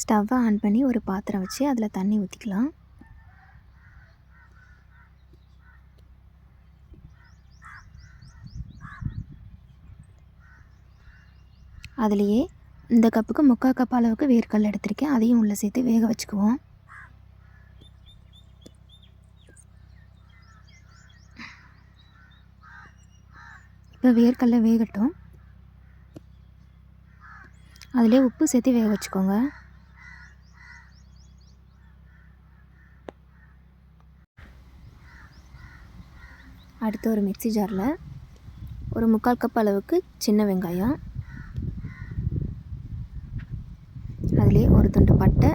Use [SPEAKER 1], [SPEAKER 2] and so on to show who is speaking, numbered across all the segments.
[SPEAKER 1] ஸ்டவ்வை ஆன் பண்ணி ஒரு பாத்திரம் வச்சு அதில் தண்ணி ஊற்றிக்கலாம். அதுலேயே இந்த கப்புக்கு 3/4 கப் அளவுக்கு வேர்க்கடலை எடுத்திருக்கேன். அதையும் உள்ளே சேர்த்து வேக வச்சுக்குவோம். இப்போ வேர்க்கடலை வேகட்டும். அதிலே உப்பு சேர்த்து வேக வச்சுக்கோங்க. அடுத்து ஒரு மிக்ஸி ஜாரில் ஒரு 3/4 கப் அளவுக்கு சின்ன வெங்காயம், அதிலே ஒரு துண்டு பட்டை,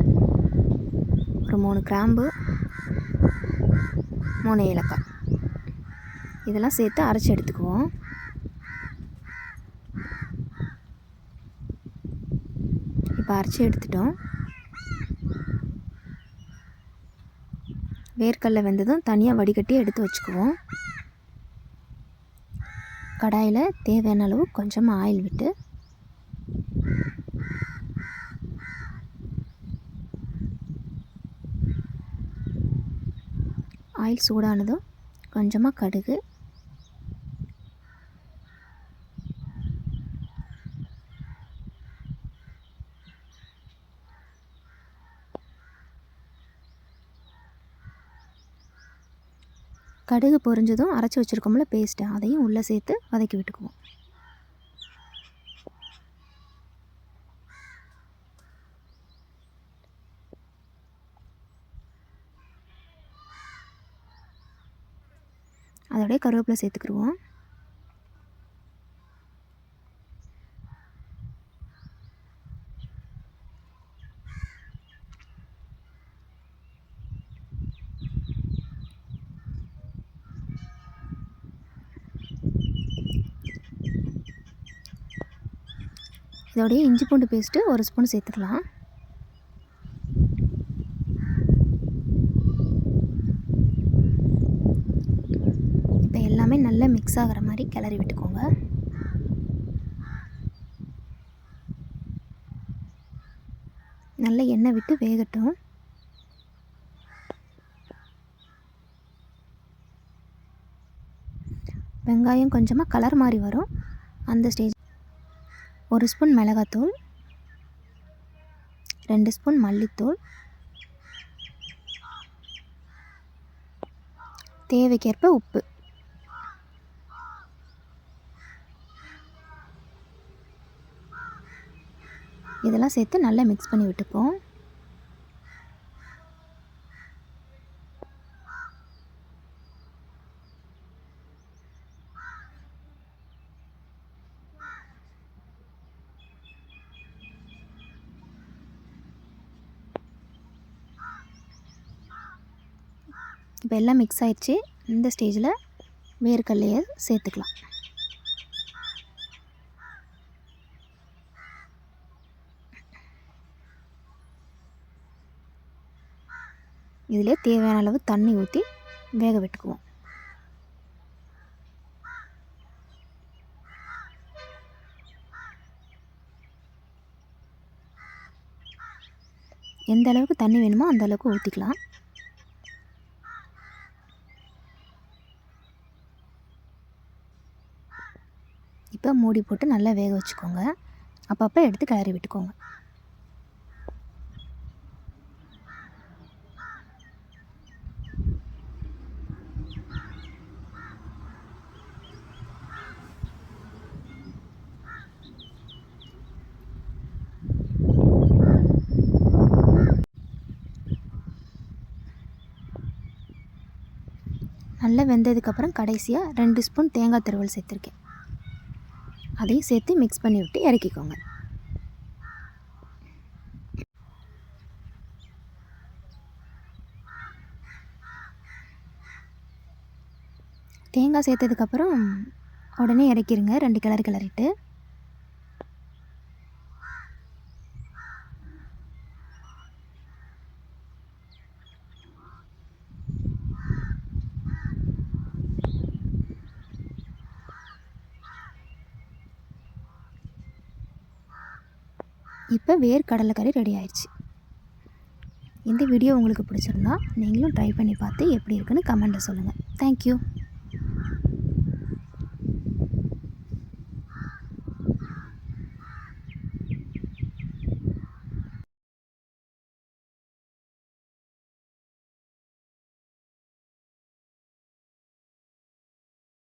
[SPEAKER 1] ஒரு 3 கிராம்பு, 3 ஏலக்காய் இதெல்லாம் சேர்த்து அரைச்சி எடுத்துக்குவோம். இப்போ அரைச்சி எடுத்துட்டோம். வேர்க்கடலை வெந்ததும் தனியாக வடிகட்டி எடுத்து வச்சுக்குவோம். கடாயில் தேவையான அளவு கொஞ்சமாக ஆயில் விட்டு ஆயில் சூடானதும் கொஞ்சமாக கடுகு, கடுகு பொரிஞ்சதும் அரைச்சி வச்சுருக்கோம்ல பேஸ்ட்டு, அதையும் உள்ளே சேர்த்து வதக்கி விட்டுக்குவோம். அதோடய கருவேப்பிலை சேர்த்துக்கிடுவோம். இதோடைய இஞ்சி பூண்டு பேஸ்ட்டு 1 ஸ்பூன் சேர்த்துக்கலாம். இப்போ எல்லாமே நல்லா மிக்ஸ் ஆகிற மாதிரி கிளறி விட்டுக்கோங்க. நல்லா எண்ணெய் விட்டு வேகட்டும். வெங்காயம் கொஞ்சமாக கலர் மாதிரி வரும். அந்த ஸ்டேஜ் 1 ஸ்பூன் மிளகாத்தூள், 2 ஸ்பூன் மல்லித்தூள், தேவைக்கேற்ப உப்பு, இதெல்லாம் சேர்த்து நல்லா மிக்ஸ் பண்ணி விட்டுப்போம். இப்போ எல்லாம் மிக்ஸ் ஆயிடுச்சு. இந்த ஸ்டேஜில் வேர்க்கடலையை சேர்த்துக்கலாம். இதிலே தேவையான அளவு தண்ணி ஊற்றி வேக விட்டுக்குவோம். எந்த அளவுக்கு தண்ணி வேணுமோ அந்த அளவுக்கு ஊற்றிக்கலாம். இப்போ மூடி போட்டு நல்லா வேக வச்சுக்கோங்க. அப்பப்போ எடுத்து கிளறி விட்டுக்கோங்க. நல்லா வெந்ததுக்கப்புறம் கடைசியாக 2 ஸ்பூன் தேங்காய் துருவல் சேர்த்துருக்கேன். அதையும் சேர்த்து மிக்ஸ் பண்ணி விட்டு இறக்கிக்கோங்க. தேங்காய் சேர்த்ததுக்கப்புறம் உடனே இறக்கிடுங்க. 2 கிளறு கிளறிட்டு இப்போ வேர்க்கடலை கறி ரெடி ஆயிடுச்சு. இந்த வீடியோ உங்களுக்கு பிடிச்சிருந்தா நீங்களும் ட்ரை பண்ணி பார்த்து எப்படி இருக்குன்னு கமெண்ட்டில் சொல்லுங்கள். தேங்க்யூ.